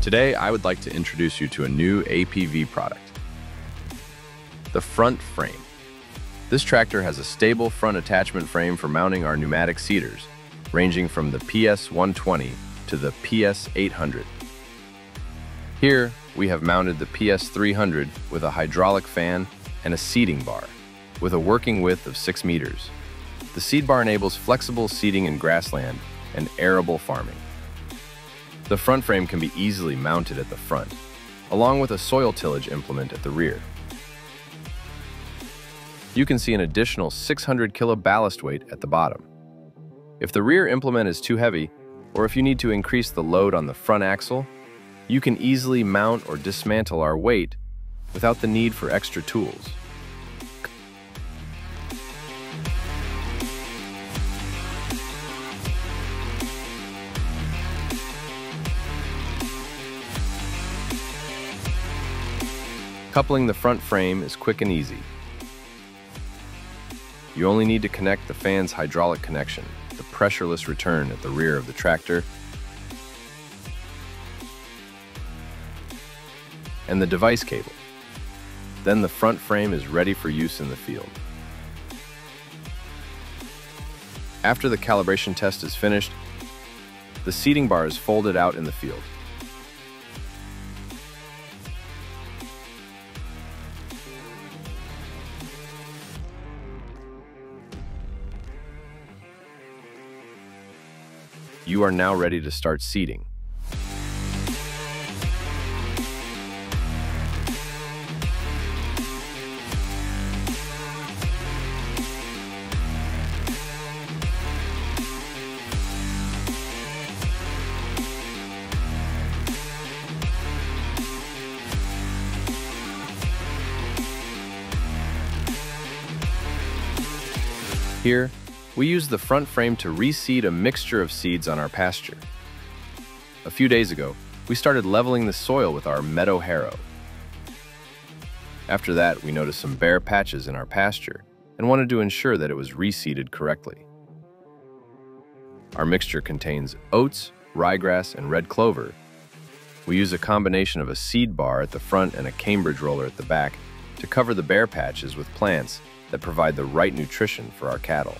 Today, I would like to introduce you to a new APV product, the Front Frame. This tractor has a stable front attachment frame for mounting our pneumatic seeders, ranging from the PS120 to the PS800. Here, we have mounted the PS300 with a hydraulic fan and a seeding bar, with a working width of 6 meters. The seed bar enables flexible seeding in grassland and arable farming. The front frame can be easily mounted at the front, along with a soil tillage implement at the rear. You can see an additional 600 kilo ballast weight at the bottom. If the rear implement is too heavy, or if you need to increase the load on the front axle, you can easily mount or dismantle our weight without the need for extra tools. Coupling the front frame is quick and easy. You only need to connect the fan's hydraulic connection, the pressureless return at the rear of the tractor, and the device cable. Then the front frame is ready for use in the field. After the calibration test is finished, the seeding bar is folded out in the field. You are now ready to start seeding. Here, we use the front frame to reseed a mixture of seeds on our pasture. A few days ago, we started leveling the soil with our meadow harrow. After that, we noticed some bare patches in our pasture and wanted to ensure that it was reseeded correctly. Our mixture contains oats, ryegrass, and red clover. We use a combination of a seed bar at the front and a Cambridge roller at the back to cover the bare patches with plants that provide the right nutrition for our cattle.